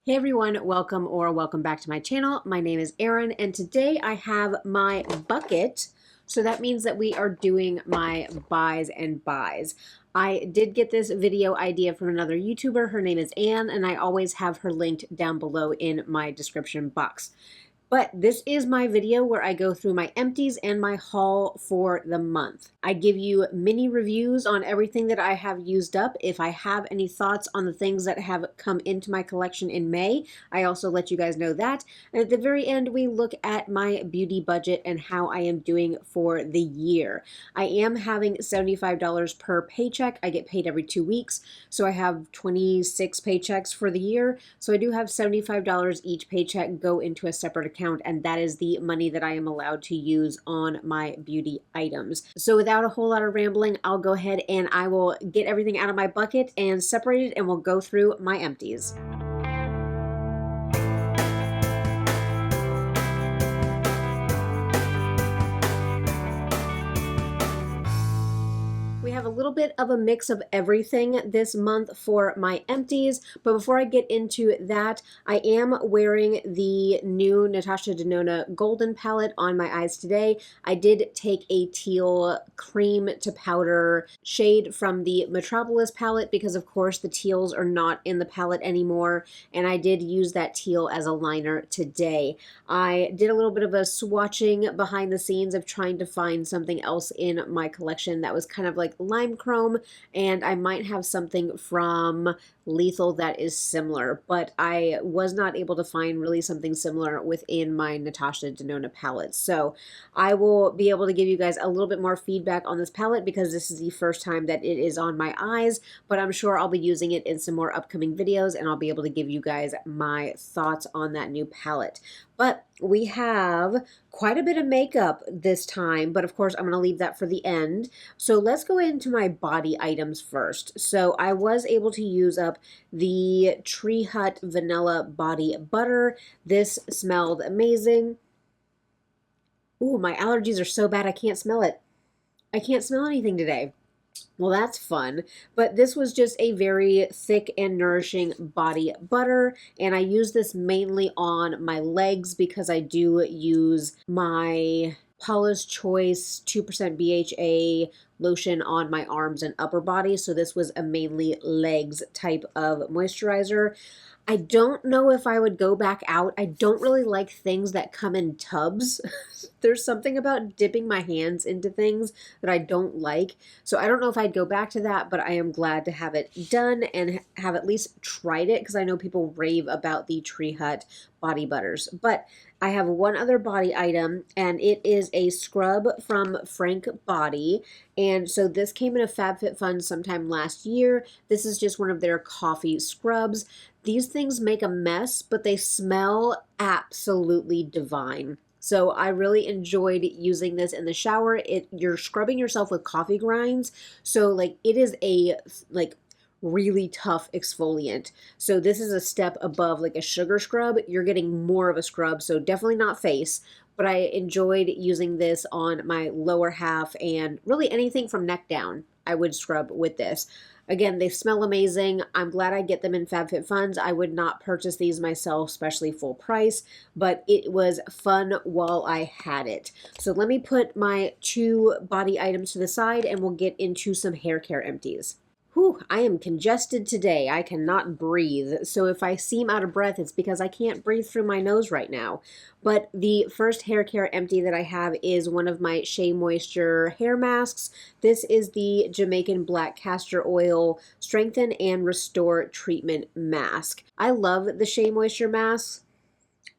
Hey everyone, welcome back to my channel. My name is Erin and today I have my bucket. So that means that we are doing my buys and buys. I did get this video idea from another YouTuber. Her name is Anne and I always have her linked down below in my description box. But this is my video where I go through my empties and my haul for the month. I give you mini reviews on everything that I have used up. If I have any thoughts on the things that have come into my collection in May, I also let you guys know that. And at the very end, we look at my beauty budget and how I am doing for the year. I am having $75 per paycheck. I get paid every 2 weeks. So I have 26 paychecks for the year. So I do have $75 each paycheck go into a separate account, and that is the money that I am allowed to use on my beauty items. So without a whole lot of rambling, I'll go ahead and I will get everything out of my bucket and separate it, and we'll go through my empties. We have a little bit of a mix of everything this month for my empties, but before I get into that, I am wearing the new Natasha Denona Golden palette on my eyes today. I did take a teal cream to powder shade from the Metropolis palette because of course the teals are not in the palette anymore, and I did use that teal as a liner today. I did a little bit of a swatching behind the scenes of trying to find something else in my collection that was kind of like lime chrome, and I might have something from Lethal that is similar, but I was not able to find really something similar within my Natasha Denona palette. So I will be able to give you guys a little bit more feedback on this palette because this is the first time that it is on my eyes, but I'm sure I'll be using it in some more upcoming videos and I'll be able to give you guys my thoughts on that new palette. But we have quite a bit of makeup this time, but of course I'm going to leave that for the end. So let's go into my body items first. So I was able to use up the Tree Hut Vanilla Body Butter. This smelled amazing. Ooh, my allergies are so bad I can't smell it. I can't smell anything today. Well, that's fun, but this was just a very thick and nourishing body butter, and I use this mainly on my legs because I do use my Paula's Choice 2% BHA lotion on my arms and upper body, so this was a mainly legs type of moisturizer. I don't know if I would go back out. I don't really like things that come in tubs. There's something about dipping my hands into things that I don't like. So I don't know if I'd go back to that, but I am glad to have it done and have at least tried it because I know people rave about the Tree Hut body butters. But I have one other body item, and it is a scrub from Frank Body. And so this came in a FabFitFun sometime last year. This is just one of their coffee scrubs. These things make a mess, but they smell absolutely divine. So I really enjoyed using this in the shower. You're scrubbing yourself with coffee grinds. So like it is a really tough exfoliant. So this is a step above like a sugar scrub. You're getting more of a scrub, so definitely not face, but I enjoyed using this on my lower half and really anything from neck down. I would scrub with this. Again, they smell amazing. I'm glad I get them in FabFitFun. I would not purchase these myself, especially full price, but it was fun while I had it. So let me put my two body items to the side and we'll get into some hair care empties. Whew, I am congested today. I cannot breathe. So if I seem out of breath, it's because I can't breathe through my nose right now. But the first hair care empty that I have is one of my Shea Moisture hair masks. This is the Jamaican Black Castor Oil Strengthen and Restore Treatment Mask. I love the Shea Moisture masks.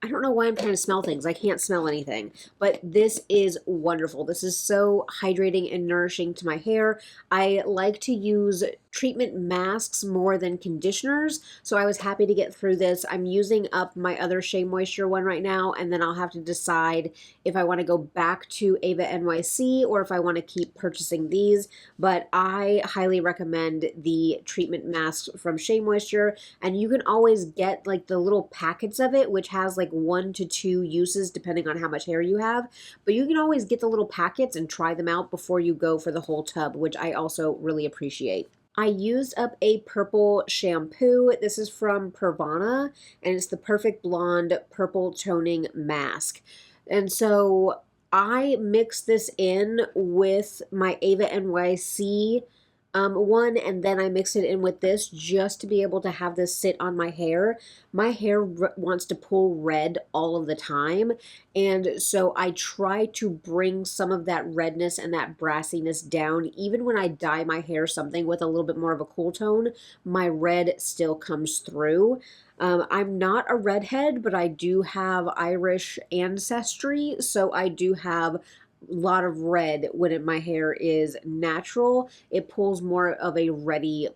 I don't know why I'm trying to smell things. I can't smell anything, but this is wonderful. This is so hydrating and nourishing to my hair. I like to use treatment masks more than conditioners, so I was happy to get through this. I'm using up my other Shea Moisture one right now, and then I'll have to decide if I want to go back to Ava NYC or if I want to keep purchasing these, but I highly recommend the treatment masks from Shea Moisture, and you can always get like the little packets of it, which has like 1 to 2 uses depending on how much hair you have, but you can always get the little packets and try them out before you go for the whole tub, which I also really appreciate. I used up a purple shampoo. This is from Pervana, and it's the Perfect Blonde Purple Toning Mask. And so I mixed this in with my Ava NYC one, and then I mixed it in with this just to be able to have this sit on my hair. My hair wants to pull red all of the time, and so I try to bring some of that redness and that brassiness down. Even when I dye my hair something with a little bit more of a cool tone, my red still comes through. I'm not a redhead, but I do have Irish ancestry, so I do have a lot of red when my hair is natural. It pulls more of a reddy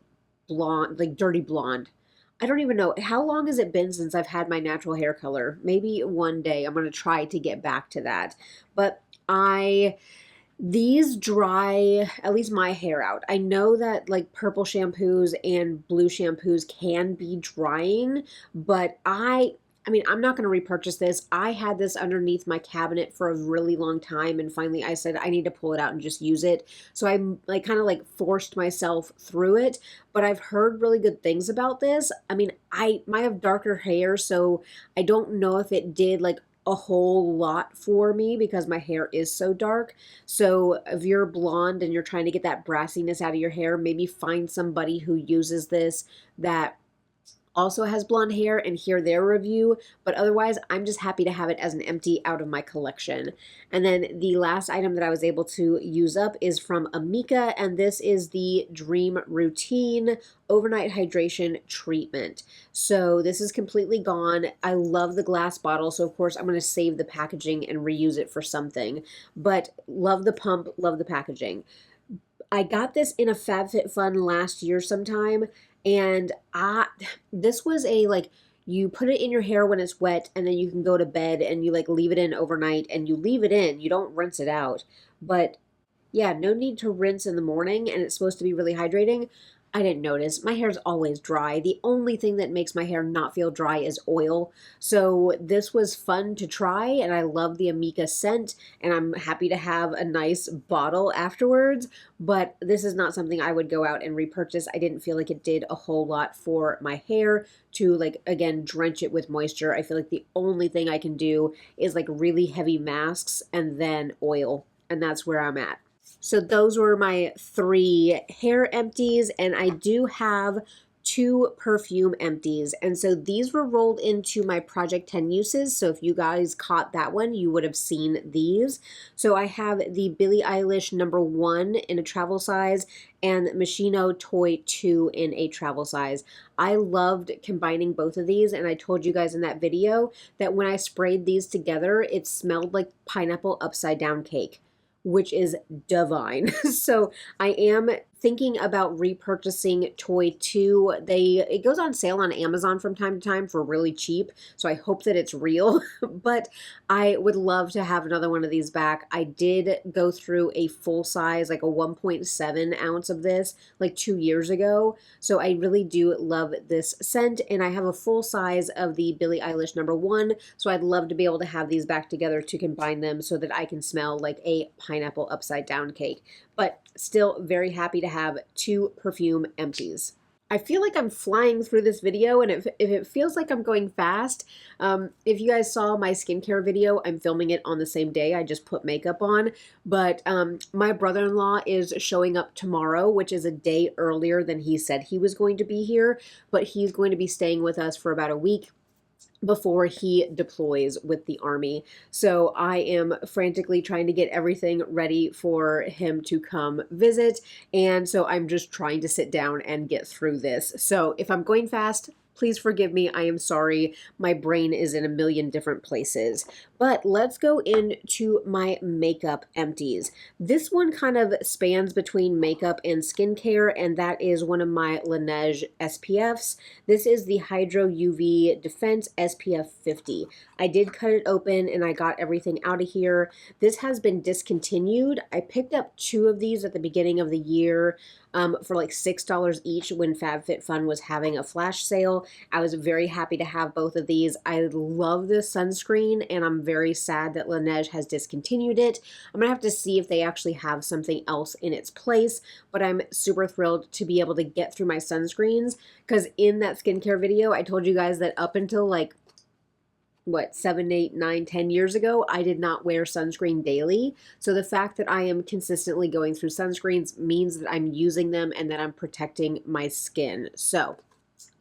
blonde, like dirty blonde. I don't even know. How long has it been since I've had my natural hair color? Maybe one day I'm going to try to get back to that. But these dry at least my hair out. I know that like purple shampoos and blue shampoos can be drying, but I mean, I'm not going to repurchase this. I had this underneath my cabinet for a really long time, and finally I said I need to pull it out and just use it. So I like kind of like forced myself through it, but I've heard really good things about this. I mean, I might have darker hair, so I don't know if it did like a whole lot for me because my hair is so dark. So if you're blonde and you're trying to get that brassiness out of your hair, maybe find somebody who uses this that also has blonde hair and hear their review, but otherwise I'm just happy to have it as an empty out of my collection. And then the last item that I was able to use up is from Amika, and this is the Dream Routine Overnight Hydration Treatment. So this is completely gone. I love the glass bottle, so of course I'm going to save the packaging and reuse it for something, but love the pump, love the packaging. I got this in a FabFitFun last year sometime, and this was a like you put it in your hair when it's wet, and then you can go to bed and you like leave it in overnight, and you leave it in. You don't rinse it out. But yeah, no need to rinse in the morning, and it's supposed to be really hydrating. I didn't notice. My hair's always dry. The only thing that makes my hair not feel dry is oil. So this was fun to try, and I love the Amika scent, and I'm happy to have a nice bottle afterwards, but this is not something I would go out and repurchase. I didn't feel like it did a whole lot for my hair to like, again, drench it with moisture. I feel like the only thing I can do is like really heavy masks and then oil, and that's where I'm at. So those were my 3 hair empties, and I do have 2 perfume empties. And so these were rolled into my Project 10 uses. So if you guys caught that one, you would have seen these. So I have the Billie Eilish #1 in a travel size and Machino Toy 2 in a travel size. I loved combining both of these, and I told you guys in that video that when I sprayed these together, it smelled like pineapple upside down cake, which is divine. So I am thinking about repurchasing Toy 2. It goes on sale on Amazon from time to time for really cheap, so I hope that it's real, but I would love to have another one of these back. I did go through a full size, like a 1.7 ounce of this, like 2 years ago, so I really do love this scent, and I have a full size of the Billie Eilish #1, so I'd love to be able to have these back together to combine them so that I can smell like a pineapple upside down cake. But still very happy to have 2 perfume empties. I feel like I'm flying through this video, and if it feels like I'm going fast, if you guys saw my skincare video, I'm filming it on the same day. I just put makeup on, but my brother-in-law is showing up tomorrow, which is a day earlier than he said he was going to be here, but he's going to be staying with us for about a week before he deploys with the Army. So I am frantically trying to get everything ready for him to come visit. And so I'm just trying to sit down and get through this. So if I'm going fast, please forgive me. I am sorry. My brain is in a million different places. But let's go into my makeup empties. This one kind of spans between makeup and skincare, and that is one of my Laneige SPFs. This is the Hydro UV Defense SPF 50. I did cut it open and I got everything out of here. This has been discontinued. I picked up 2 of these at the beginning of the year. for like $6 each when FabFitFun was having a flash sale. I was very happy to have both of these. I love this sunscreen, and I'm very sad that Laneige has discontinued it. I'm gonna have to see if they actually have something else in its place, but I'm super thrilled to be able to get through my sunscreens, because in that skincare video, I told you guys that up until like, what, 7, 8, 9, 10 years ago, I did not wear sunscreen daily. So the fact that I am consistently going through sunscreens means that I'm using them and that I'm protecting my skin. So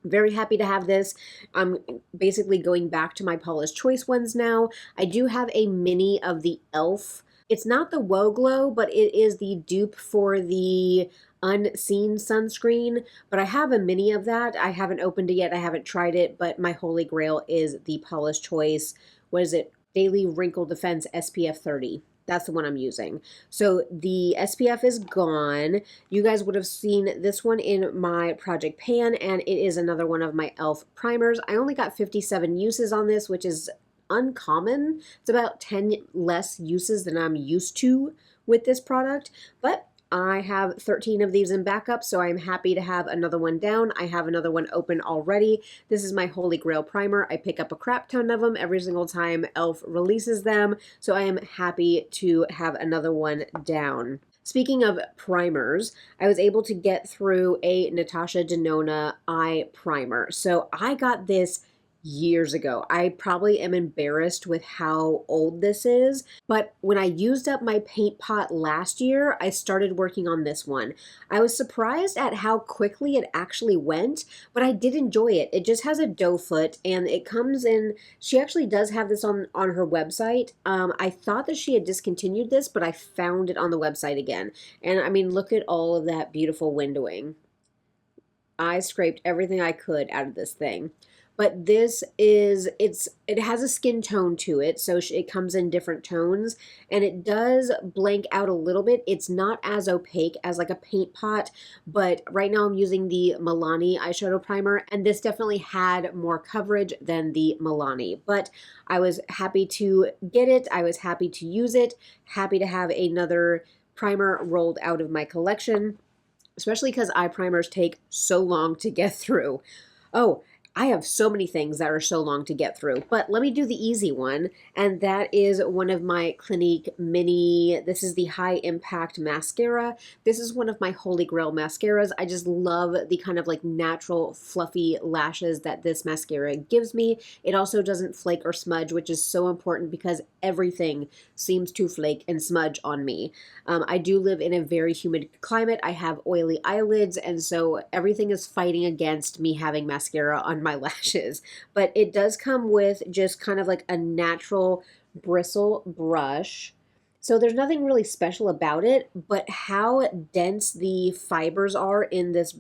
very happy to have this. I'm basically going back to my Paula's Choice ones now. I do have a mini of the e.l.f. It's not the Woe Glow, but it is the dupe for the Unseen sunscreen, but I have a mini of that. I haven't opened it yet. I haven't tried it, but my holy grail is the Paula's Choice. What is it? Daily Wrinkle Defense SPF 30. That's the one I'm using. So the SPF is gone. You guys would have seen this one in my Project Pan, and it is another one of my e.l.f. primers. I only got 57 uses on this, which is uncommon. It's about 10 less uses than I'm used to with this product, but I have 13 of these in backup, so I'm happy to have another one down. I have another one open already. This is my Holy Grail primer. I pick up a crap ton of them every single time e.l.f. releases them, so I am happy to have another one down. Speaking of primers, I was able to get through a Natasha Denona eye primer. So I got this years ago. I probably am embarrassed with how old this is, but when I used up my paint pot last year, I started working on this one. I was surprised at how quickly it actually went, but I did enjoy it. It just has a doe foot, and it comes in, she actually does have this on her website. I thought that she had discontinued this, but I found it on the website again. And I mean, look at all of that beautiful windowing. I scraped everything I could out of this thing. But this is, it has a skin tone to it, so it comes in different tones, and it does blank out a little bit. It's not as opaque as like a paint pot, but right now I'm using the Milani eyeshadow primer, and this definitely had more coverage than the Milani. But I was happy to get it. I was happy to use it. Happy to have another primer rolled out of my collection, especially because eye primers take so long to get through. Oh, I have so many things that are so long to get through, but let me do the easy one, and that is one of my Clinique mini, this is the High Impact Mascara. This is one of my holy grail mascaras. I just love the kind of like natural fluffy lashes that this mascara gives me. It also doesn't flake or smudge, which is so important because everything seems to flake and smudge on me. I do live in a very humid climate. I have oily eyelids, and so everything is fighting against me having mascara on my lashes. But it does come with just kind of like a natural bristle brush. So there's nothing really special about it, but how dense the fibers are in this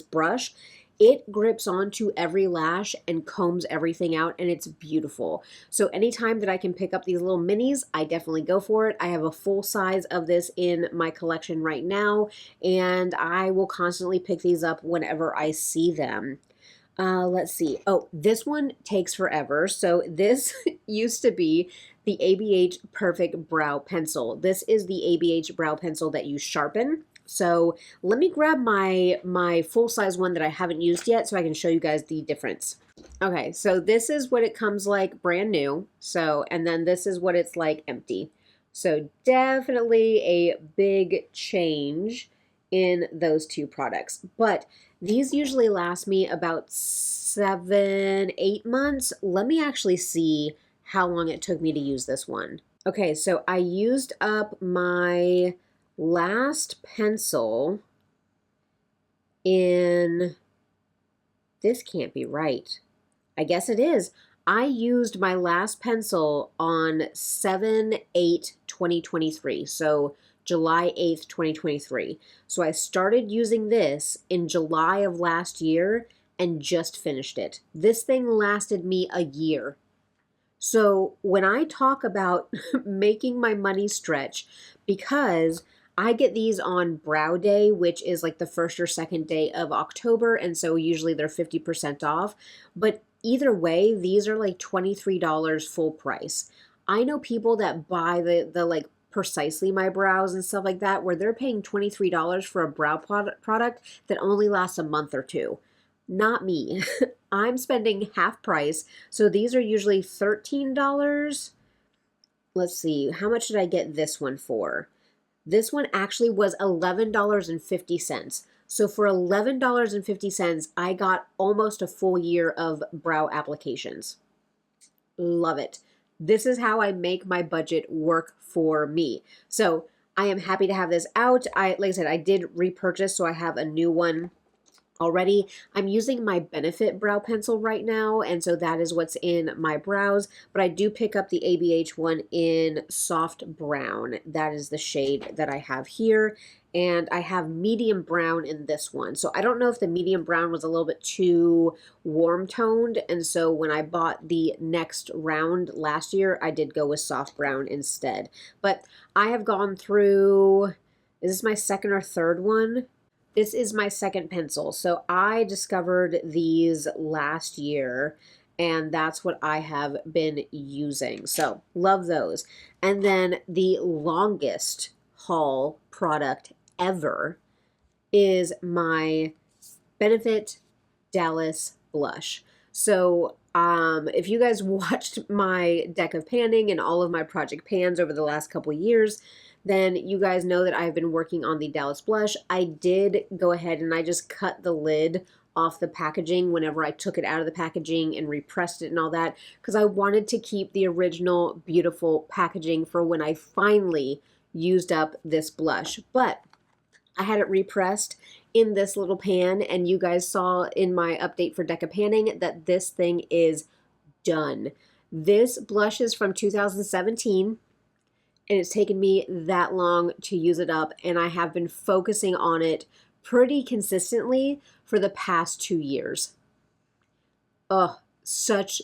brush, it grips onto every lash and combs everything out, and it's beautiful. So anytime that I can pick up these little minis, I definitely go for it. I have a full size of this in my collection right now, and I will constantly pick these up whenever I see them. Let's see. Oh, this one takes forever. So this used to be the ABH Perfect Brow Pencil. This is the ABH brow pencil that you sharpen. So let me grab my full-size one that I haven't used yet so I can show you guys the difference. Okay, so this is what it comes like brand new. So, and then this is what it's like empty. So definitely a big change in those two products. But these usually last me about 7, 8 months. Let me actually see how long it took me to use this one. Okay, so I used up my last pencil in, this can't be right. I guess it is. I used my last pencil on 7/8/2023. So July 8th, 2023. So I started using this in July of last year and just finished it. This thing lasted me a year. So when I talk about making my money stretch, because I get these on Brow Day, which is like the first or second day of October, and so usually they're 50% off. But either way, these are like $23 full price. I know people that buy the like precisely my brows and stuff like that, where they're paying $23 for a brow product that only lasts a month or two. Not me. I'm spending half price. So these are usually $13. Let's see, how much did I get this one for? This one actually was $11.50. So for $11.50, I got almost a full year of brow applications. Love it. This is how I make my budget work for me. So I am happy to have this out. Like I said, I did repurchase, so I have a new one already. I'm using my Benefit brow pencil right now, and so that is what's in my brows, but I do pick up the ABH one in soft brown. That is the shade that I have here, and I have medium brown in this one. So I don't know if the medium brown was a little bit too warm toned, and so when I bought the next round last year, I did go with soft brown instead. But I have gone through, is this my second or third one? This is my second pencil. So I discovered these last year, and that's what I have been using. So love those. And then the longest haul product ever is my Benefit Dallas blush. So if you guys watched my deck of panning and all of my project pans over the last couple years, then you guys know that I've been working on the Dallas blush. I did go ahead and I just cut the lid off the packaging whenever I took it out of the packaging and repressed it and all that, because I wanted to keep the original beautiful packaging for when I finally used up this blush. But I had it repressed in this little pan, and you guys saw in my update for Deca Panning that this thing is done. This blush is from 2017. And it's taken me that long to use it up, and I have been focusing on it pretty consistently for the past 2 years. Oh, such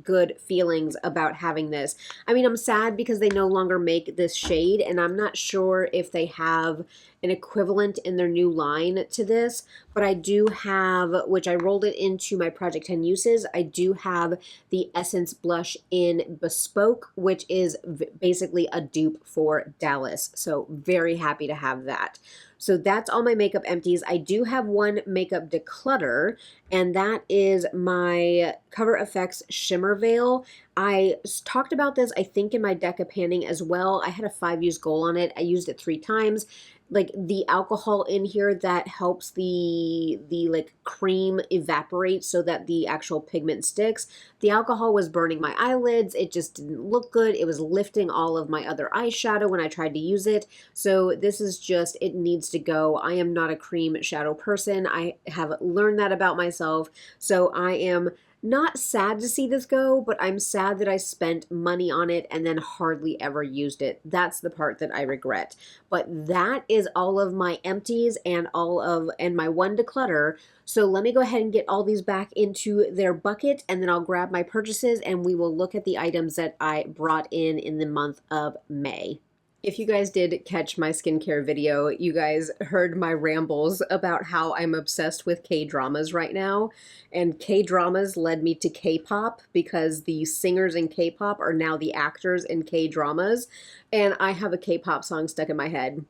good feelings about having this. I mean, I'm sad because they no longer make this shade, and I'm not sure if they have an equivalent in their new line to this, but I do have, which I rolled it into my Project 10 uses, I do have the Essence blush in Bespoke, which is basically a dupe for Dallas. So very happy to have that. So that's all my makeup empties. I do have one makeup declutter, and that is my Cover FX Shimmer Veil. I talked about this, I think, in my Deca Panning as well. I had a 5-use goal on it. I used it 3 times. Like the alcohol in here that helps the like cream evaporate so that the actual pigment sticks. The alcohol was burning my eyelids. It just didn't look good. It was lifting all of my other eyeshadow when I tried to use it. So this is just, it needs to go. I am not a cream shadow person. I have learned that about myself. So I am not sad to see this go, but I'm sad that I spent money on it and then hardly ever used it. That's the part that I regret. But that is all of my empties and my one declutter. So let me go ahead and get all these back into their bucket, and then I'll grab my purchases and we will look at the items that I brought in the month of May. If you guys did catch my skincare video, you guys heard my rambles about how I'm obsessed with K-dramas right now. And K-dramas led me to K-pop because the singers in K-pop are now the actors in K-dramas. And I have a K-pop song stuck in my head.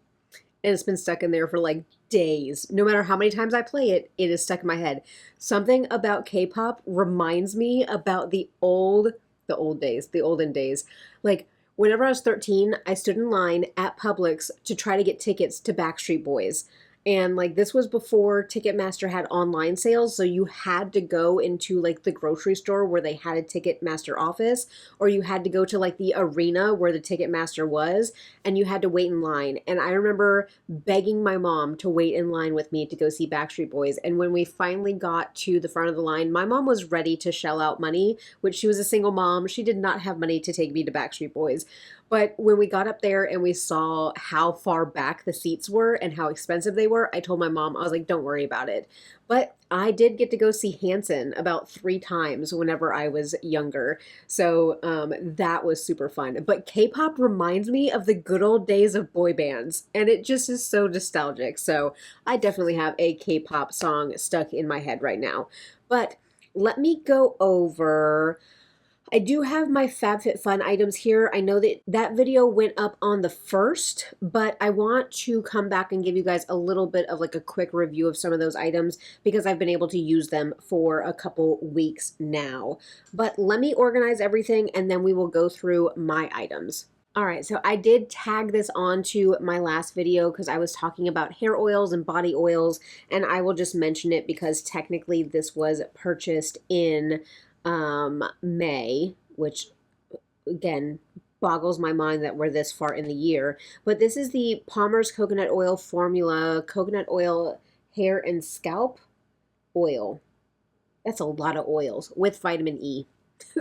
And it's been stuck in there for like days. No matter how many times I play it, it is stuck in my head. Something about K-pop reminds me about the olden days. Like, whenever I was 13, I stood in line at Publix to try to get tickets to Backstreet Boys. And like this was before Ticketmaster had online sales, so you had to go into like the grocery store where they had a Ticketmaster office, or you had to go to like the arena where the Ticketmaster was, and you had to wait in line. And I remember begging my mom to wait in line with me to go see Backstreet Boys. And when we finally got to the front of the line, my mom was ready to shell out money, which she was a single mom. She did not have money to take me to Backstreet Boys. But when we got up there and we saw how far back the seats were and how expensive they were, I told my mom, I was like, don't worry about it. But I did get to go see Hanson about 3 times whenever I was younger. So that was super fun. But K-pop reminds me of the good old days of boy bands. And it just is so nostalgic. So I definitely have a K-pop song stuck in my head right now. But let me go over... I do have my FabFitFun items here. I know that that video went up on the 1st, but I want to come back and give you guys a little bit of like a quick review of some of those items because I've been able to use them for a couple weeks now. But let me organize everything and then we will go through my items. All right, so I did tag this onto my last video because I was talking about hair oils and body oils, and I will just mention it because technically this was purchased in May, which again boggles my mind that we're this far in the year. But this is the Palmer's Coconut Oil Formula Coconut Oil Hair and Scalp Oil. That's a lot of oils with vitamin E.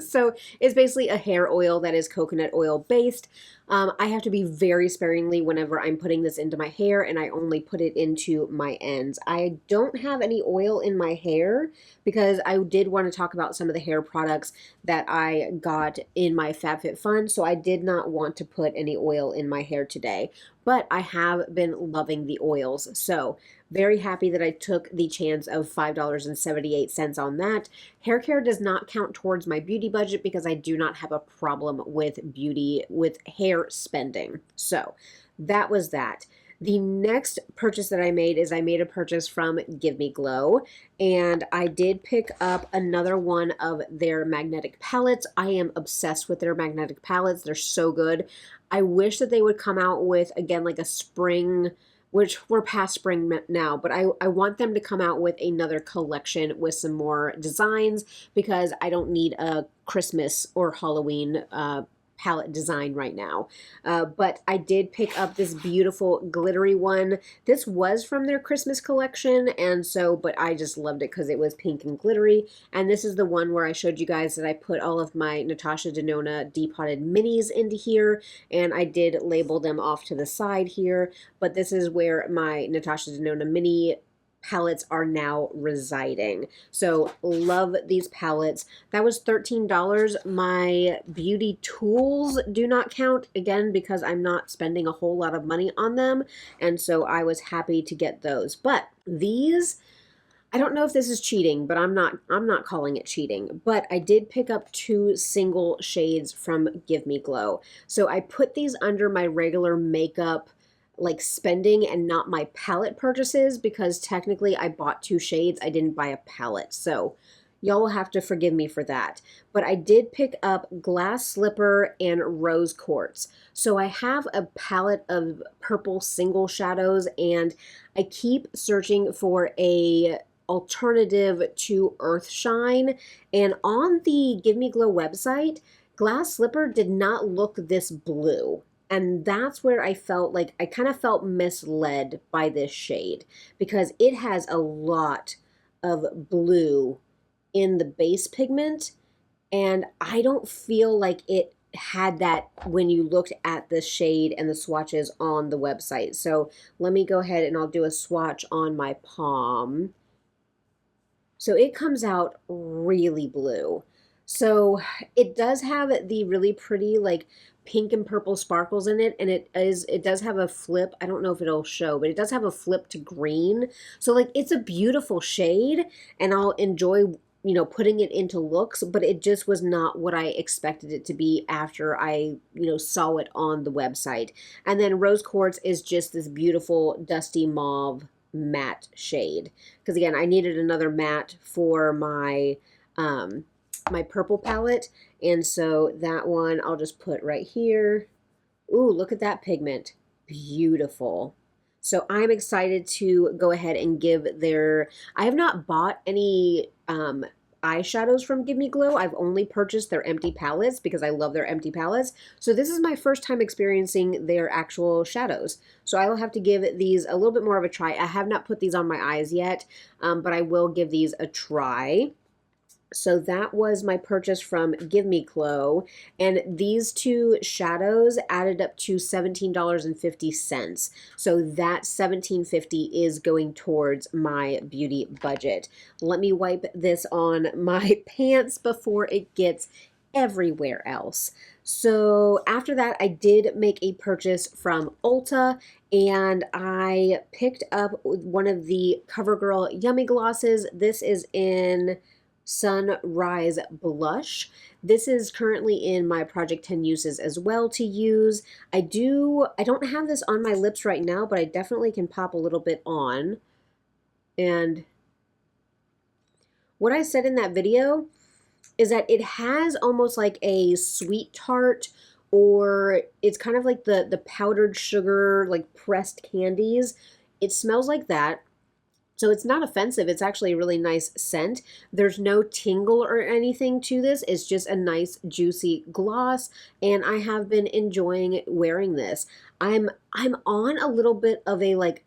So it's basically a hair oil that is coconut oil based. I have to be very sparingly whenever I'm putting this into my hair, and I only put it into my ends. I don't have any oil in my hair because I did want to talk about some of the hair products that I got in my FabFitFun, so I did not want to put any oil in my hair today. But I have been loving the oils, so very happy that I took the chance of $5.78 on that. Haircare does not count towards my beauty budget because I do not have a problem with hair spending. So that was that. The next purchase that I made is I made a purchase from Give Me Glow, and I did pick up another one of their magnetic palettes. I am obsessed with their magnetic palettes. They're so good. I wish that they would come out with, again, like a spring, which we're past spring now, but I want them to come out with another collection with some more designs because I don't need a Christmas or Halloween palette design right now. But I did pick up this beautiful glittery one. This was from their Christmas collection, and so, but I just loved it because it was pink and glittery. And this is the one where I showed you guys that I put all of my Natasha Denona Depotted minis into here, and I did label them off to the side here. But this is where my Natasha Denona mini palettes are now residing. So love these palettes. That was $13. My beauty tools do not count, again, because I'm not spending a whole lot of money on them. And so I was happy to get those. But these, I don't know if this is cheating, but I'm not calling it cheating. But I did pick up 2 single shades from Give Me Glow. So I put these under my regular makeup like spending and not my palette purchases because technically I bought 2 shades. I didn't buy a palette. So y'all will have to forgive me for that. But I did pick up Glass Slipper and Rose Quartz. So I have a palette of purple single shadows and I keep searching for a alternative to Earth Shine. And on the Give Me Glow website, Glass Slipper did not look this blue. And that's where I felt like I kind of felt misled by this shade because it has a lot of blue in the base pigment, and I don't feel like it had that when you looked at the shade and the swatches on the website. So let me go ahead and I'll do a swatch on my palm. So it comes out really blue. So it does have the really pretty like pink and purple sparkles in it, and it does have a flip. I don't know if it'll show, but it does have a flip to green. So like it's a beautiful shade and I'll enjoy, you know, putting it into looks, but it just was not what I expected it to be after I, you know, saw it on the website. And then Rose Quartz is just this beautiful dusty mauve matte shade. Because again, I needed another matte for my my purple palette, and so that one I'll just put right here. Ooh, look at that pigment. Beautiful. So I'm excited to go ahead and give their, I have not bought any eyeshadows from Give Me Glow. I've only purchased their empty palettes because I love their empty palettes. So this is my first time experiencing their actual shadows. So I will have to give these a little bit more of a try. I have not put these on my eyes yet, but I will give these a try. So that was my purchase from Give Me Glow, and these 2 shadows added up to $17.50. So that $17.50 is going towards my beauty budget. Let me wipe this on my pants before it gets everywhere else. So after that, I did make a purchase from Ulta, and I picked up one of the CoverGirl Yummy Glosses. This is in Sunrise Blush. This is currently in my Project 10 uses as well to use. I don't have this on my lips right now, but I definitely can pop a little bit on. And what I said in that video is that it has almost like a sweet tart, or it's kind of like the powdered sugar, like pressed candies. It smells like that. So it's not offensive. It's actually a really nice scent. There's no tingle or anything to this. It's just a nice juicy gloss, and I have been enjoying wearing this. I'm on a little bit of a, like,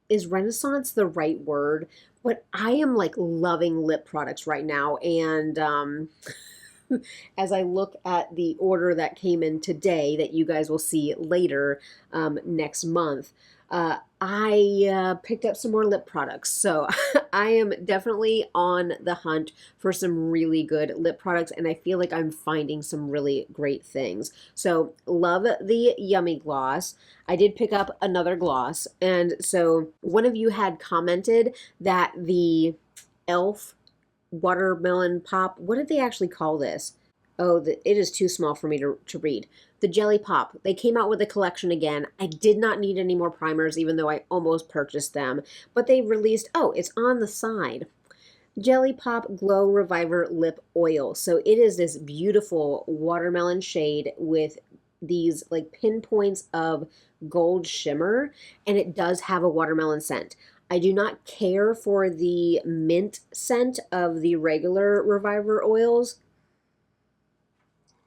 is Renaissance the right word? But I am like loving lip products right now, and as I look at the order that came in today that you guys will see later next month, I picked up some more lip products. So I am definitely on the hunt for some really good lip products, and I feel like I'm finding some really great things. So love the Yummy Gloss. I did pick up another gloss, and so one of you had commented that the e.l.f. watermelon pop, what did they actually call this? Oh, it is too small for me to read. The Jelly Pop. They came out with a collection again. I did not need any more primers, even though I almost purchased them. But they released, oh, it's on the side. Jelly Pop Glow Reviver Lip Oil. So it is this beautiful watermelon shade with these like pinpoints of gold shimmer, and it does have a watermelon scent. I do not care for the mint scent of the regular Reviver oils.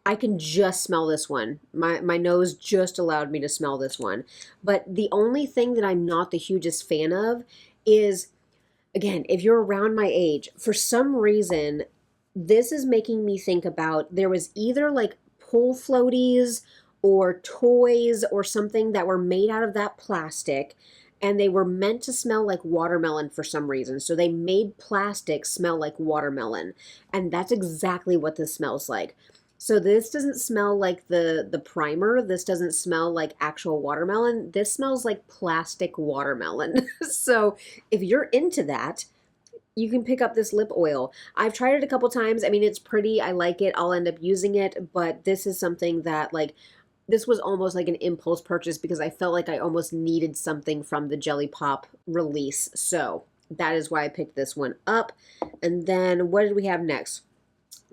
I can just smell this one. My nose just allowed me to smell this one. But the only thing that I'm not the hugest fan of is, again, if you're around my age, for some reason, this is making me think about, there was either like pool floaties or toys or something that were made out of that plastic, and they were meant to smell like watermelon for some reason. So they made plastic smell like watermelon, and that's exactly what this smells like. So this doesn't smell like the primer. This doesn't smell like actual watermelon. This smells like plastic watermelon. So if you're into that, you can pick up this lip oil. I've tried it a couple times. I mean, it's pretty. I like it. I'll end up using it, but this is something that, like, this was almost like an impulse purchase because I felt like I almost needed something from the Jelly Pop release. So that is why I picked this one up. And then what did we have next?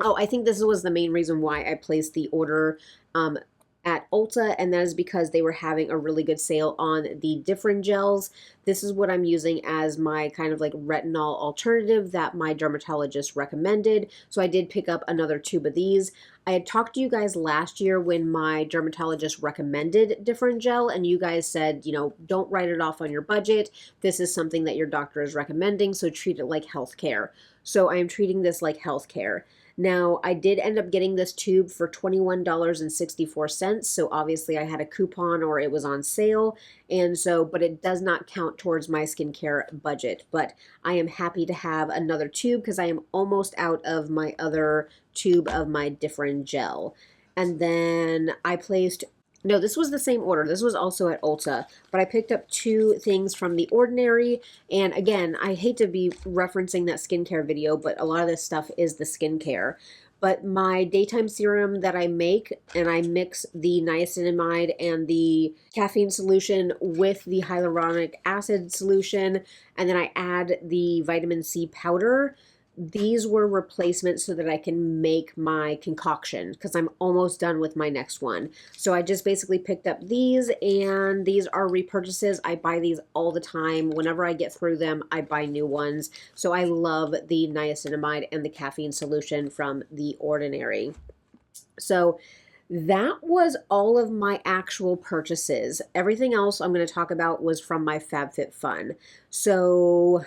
Oh, I think this was the main reason why I placed the order at Ulta, and that is because they were having a really good sale on the different gels. This is what I'm using as my kind of like retinol alternative that my dermatologist recommended. So I did pick up another tube of these. I had talked to you guys last year when my dermatologist recommended different gel, and you guys said, you know, don't write it off on your budget. This is something that your doctor is recommending, so treat it like healthcare. So I am treating this like healthcare. Now, I did end up getting this tube for $21.64, so obviously I had a coupon or it was on sale, and so, but it does not count towards my skincare budget. But I am happy to have another tube because I am almost out of my other tube of my different gel. And then I placed, no, this was the same order. This was also at Ulta, but I picked up two things from The Ordinary. And again, I hate to be referencing that skincare video, but a lot of this stuff is the skincare. But my daytime serum that I make, and I mix the niacinamide and the caffeine solution with the hyaluronic acid solution, and then I add the vitamin C powder. These were replacements so that I can make my concoction because I'm almost done with my next one. So I just basically picked up these, and these are repurchases. I buy these all the time. Whenever I get through them, I buy new ones. So I love the niacinamide and the caffeine solution from The Ordinary. So that was all of my actual purchases. Everything else I'm going to talk about was from my FabFitFun. So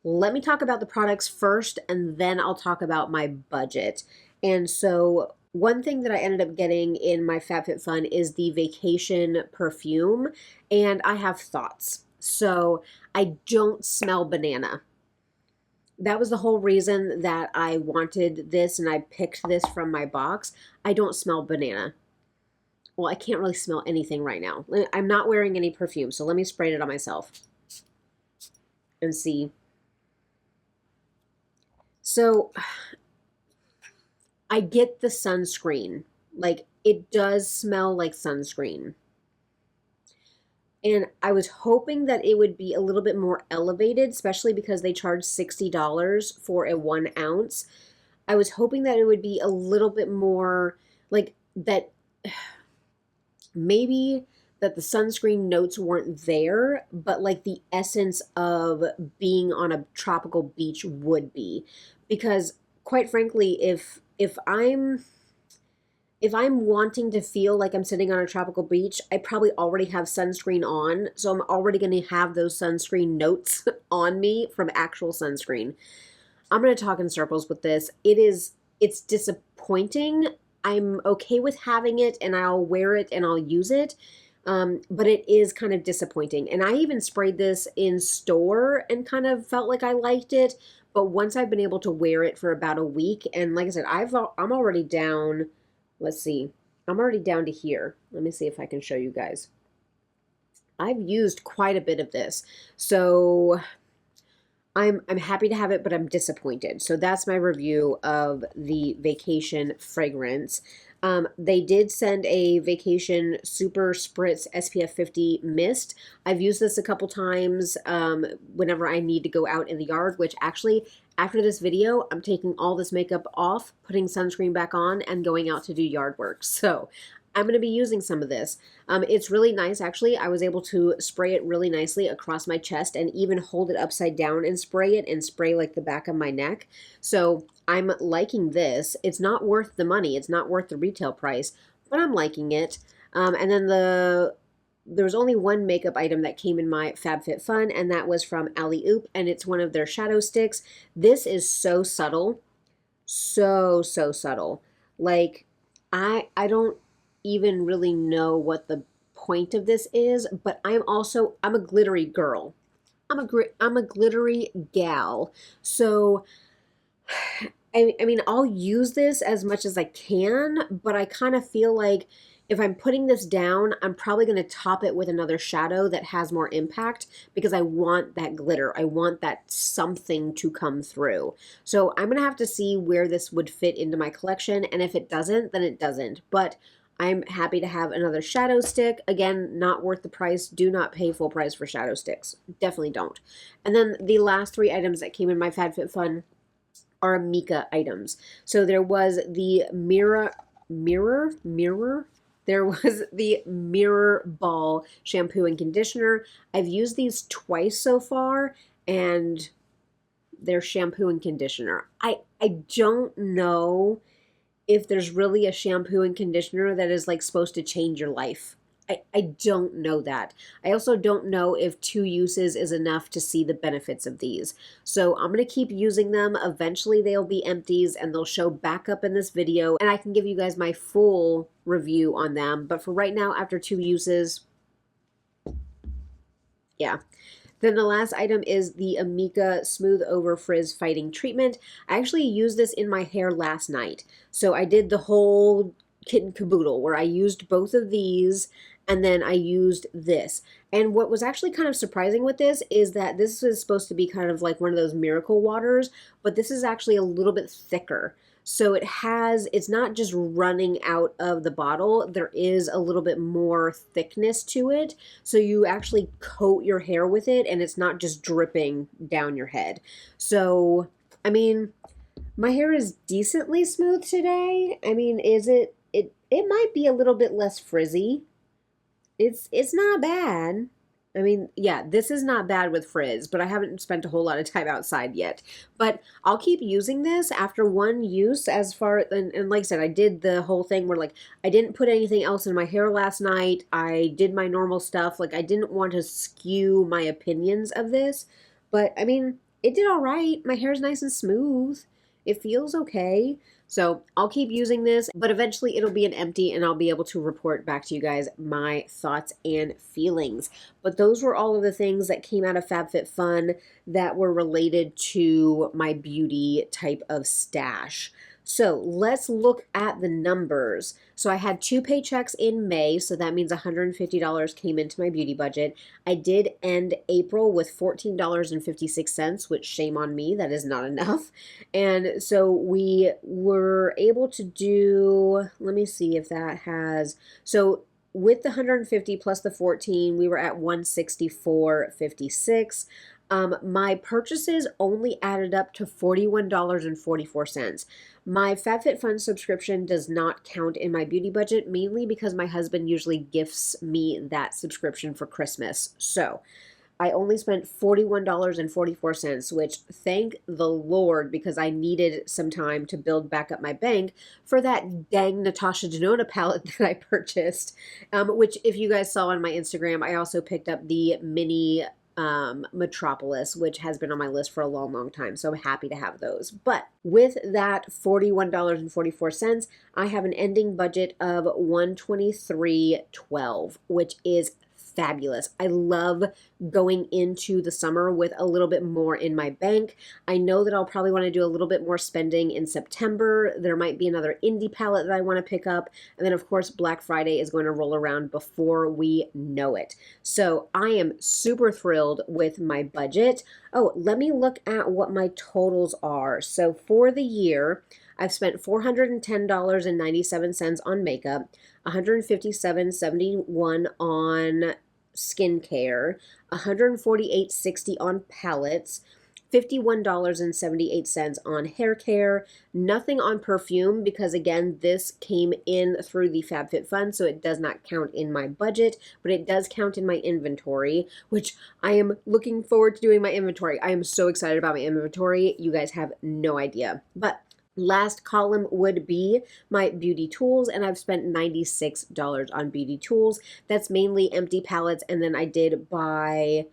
let me talk about the products first, and then I'll talk about my budget. And so one thing that I ended up getting in my FabFitFun is the Vacation perfume, and I have thoughts. So I don't smell banana. That was the whole reason that I wanted this, and I picked this from my box. I don't smell banana. Well, I can't really smell anything right now. I'm not wearing any perfume, so let me spray it on myself and see. So I get the sunscreen. Like, it does smell like sunscreen. And I was hoping that it would be a little bit more elevated, especially because they charge $60 for a 1 ounce. I was hoping that it would be a little bit more like that, maybe that the sunscreen notes weren't there, but like the essence of being on a tropical beach would be. Because quite frankly, if I'm wanting to feel like I'm sitting on a tropical beach, I probably already have sunscreen on. So I'm already going to have those sunscreen notes on me from actual sunscreen. I'm going to talk in circles with this. It's disappointing. I'm okay with having it and I'll wear it and I'll use it. But it is kind of disappointing. And I even sprayed this in store and kind of felt like I liked it. But once I've been able to wear it for about a week, and like I said, I'm already down. Let's see. I'm already down to here. Let me see if I can show you guys. I've used quite a bit of this. So I'm happy to have it, but I'm disappointed. So that's my review of the Vacation fragrance. They did send a Vacation Super Spritz SPF 50 mist. I've used this a couple times whenever I need to go out in the yard, which actually, after this video, I'm taking all this makeup off, putting sunscreen back on, and going out to do yard work. So I'm going to be using some of this. It's really nice, actually. I was able to spray it really nicely across my chest and even hold it upside down and spray it and spray like the back of my neck. So I'm liking this. It's not worth the money. It's not worth the retail price, but I'm liking it. And then there was only one makeup item that came in my FabFitFun, and that was from Alley Oop, and it's one of their shadow sticks. This is so subtle. So subtle. Like, I don't even really know what the point of this is, but I'm a glittery girl. I'm a glittery gal. So I mean, I'll use this as much as I can, but I kind of feel like if I'm putting this down, I'm probably going to top it with another shadow that has more impact because I want that glitter. I want that something to come through. So I'm going to have to see where this would fit into my collection, and if it doesn't, then it doesn't. But I'm happy to have another shadow stick. Again, not worth the price. Do not pay full price for shadow sticks. Definitely don't. And then the last three items that came in my FabFitFun are Mika items. So there was the mirror. There was the Mirror Ball shampoo and conditioner. I've used these twice so far, and they're shampoo and conditioner. I don't know if there's really a shampoo and conditioner that is like supposed to change your life. I don't know that. I also don't know if 2 uses is enough to see the benefits of these. So I'm going to keep using them. Eventually they'll be empties and they'll show back up in this video and I can give you guys my full review on them. But for right now, after 2 uses, yeah. Then the last item is the Amika Smooth Over Frizz Fighting Treatment. I actually used this in my hair last night. So I did the whole kit and caboodle where I used both of these and then I used this. And what was actually kind of surprising with this is that this is supposed to be kind of like one of those miracle waters, but this is actually a little bit thicker. So it's not just running out of the bottle, there is a little bit more thickness to it. So you actually coat your hair with it and it's not just dripping down your head. So, I mean, my hair is decently smooth today. I mean, it might be a little bit less frizzy. It's not bad. I mean, yeah, this is not bad with frizz, but I haven't spent a whole lot of time outside yet. But I'll keep using this after one use and like I said, I did the whole thing where like I didn't put anything else in my hair last night. I did my normal stuff. Like I didn't want to skew my opinions of this, but I mean, it did all right. My hair's nice and smooth. It feels okay. So I'll keep using this, but eventually it'll be an empty and I'll be able to report back to you guys my thoughts and feelings. But those were all of the things that came out of FabFitFun that were related to my beauty type of stash. So let's look at the numbers. So I had 2 paychecks in May, so that means $150 came into my beauty budget. I did end April with $14.56, which shame on me, that is not enough. And so we were able to do, let me see if that has, so with the 150 plus the 14, we were at 164.56. My purchases only added up to $41.44. My FabFitFun subscription does not count in my beauty budget, mainly because my husband usually gifts me that subscription for Christmas. So I only spent $41.44, which thank the Lord, because I needed some time to build back up my bank for that dang Natasha Denona palette that I purchased. Which, if you guys saw on my Instagram, I also picked up the mini Metropolis, which has been on my list for a long, long time. So I'm happy to have those. But with that $41.44, I have an ending budget of $123.12, which is fabulous. I love going into the summer with a little bit more in my bank. I know that I'll probably want to do a little bit more spending in September. There might be another indie palette that I want to pick up. And then, of course, Black Friday is going to roll around before we know it. So I am super thrilled with my budget. Oh, let me look at what my totals are. So for the year, I've spent $410.97 on makeup, $157.71 on skincare, $148.60 on palettes, $51.78 on hair care, nothing on perfume because, again, this came in through the FabFitFun, so it does not count in my budget, but it does count in my inventory, which I am looking forward to doing my inventory. I am so excited about my inventory. You guys have no idea. But last column would be my beauty tools, and I've spent $96 on beauty tools. That's mainly empty palettes, and then I did buy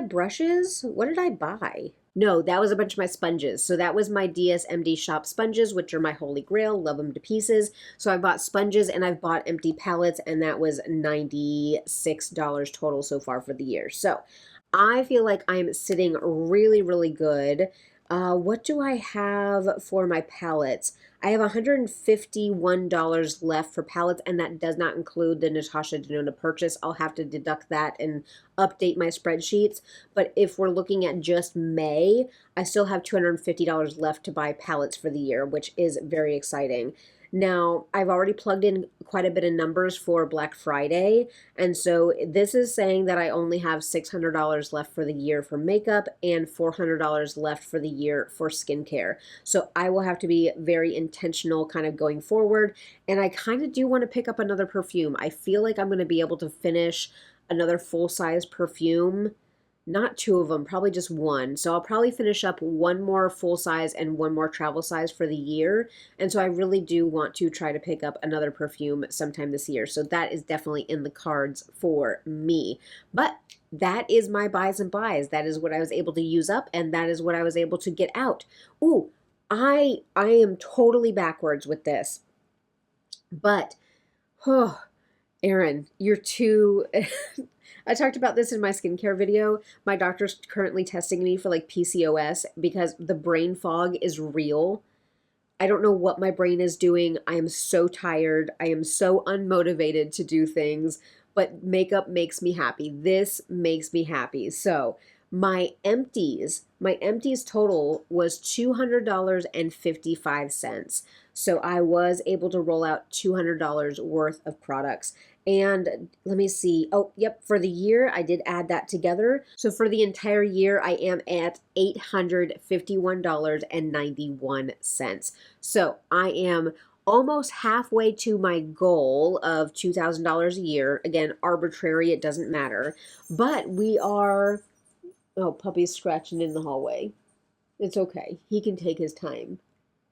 brushes? What did I buy? No, that was a bunch of my sponges. So that was my DSMD shop sponges, which are my holy grail. Love them to pieces. So I bought sponges and I've bought empty palettes, and that was $96 total so far for the year. So I feel like I'm sitting really, really good. What do I have for my palettes? I have $151 left for palettes, and that does not include the Natasha Denona purchase. I'll have to deduct that and update my spreadsheets. But if we're looking at just May, I still have $250 left to buy palettes for the year, which is very exciting. Now, I've already plugged in quite a bit of numbers for Black Friday, and so this is saying that I only have $600 left for the year for makeup and $400 left for the year for skincare. So I will have to be very intentional kind of going forward, and I kind of do want to pick up another perfume. I feel like I'm going to be able to finish another full-size perfume. Not two of them, probably just one. So I'll probably finish up one more full size and one more travel size for the year. And so I really do want to try to pick up another perfume sometime this year. So that is definitely in the cards for me. But that is my buys and buys. That is what I was able to use up, and that is what I was able to get out. Ooh, I am totally backwards with this. But, oh, Erin, you're too... I talked about this in my skincare video. My doctor's currently testing me for like PCOS because the brain fog is real. I don't know what my brain is doing. I am so tired. I am so unmotivated to do things, but makeup makes me happy. This makes me happy. So my empties total was $200.55. So I was able to roll out $200 worth of products. And let me see. Oh, yep. For the year, I did add that together. So for the entire year, I am at $851.91. So I am almost halfway to my goal of $2,000 a year. Again, arbitrary, it doesn't matter. But we are, oh, puppy's scratching in the hallway. It's okay. He can take his time.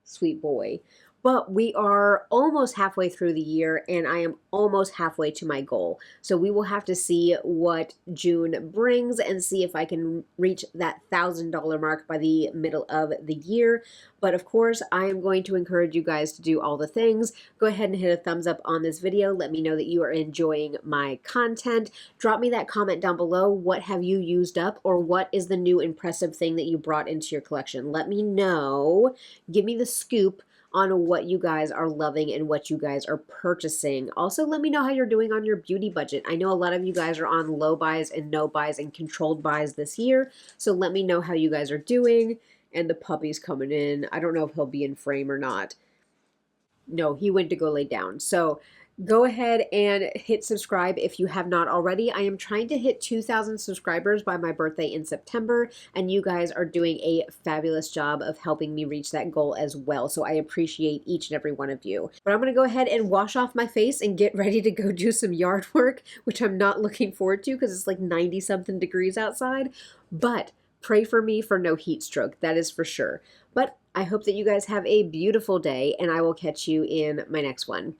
Sweet boy. But we are almost halfway through the year, and I am almost halfway to my goal. So we will have to see what June brings and see if I can reach that $1,000 mark by the middle of the year. But of course, I am going to encourage you guys to do all the things. Go ahead and hit a thumbs up on this video. Let me know that you are enjoying my content. Drop me that comment down below. What have you used up, or what is the new impressive thing that you brought into your collection? Let me know. Give me the scoop on what you guys are loving and what you guys are purchasing. Also, let me know how you're doing on your beauty budget. I know a lot of you guys are on low buys and no buys and controlled buys this year, so let me know how you guys are doing. And the puppy's coming in. I don't know if he'll be in frame or not. No, he went to go lay down. So go ahead and hit subscribe if you have not already. I am trying to hit 2,000 subscribers by my birthday in September, and you guys are doing a fabulous job of helping me reach that goal as well. So I appreciate each and every one of you. But I'm going to go ahead and wash off my face and get ready to go do some yard work, which I'm not looking forward to because it's like 90 something degrees outside. But pray for me for no heat stroke, that is for sure. But I hope that you guys have a beautiful day, and I will catch you in my next one.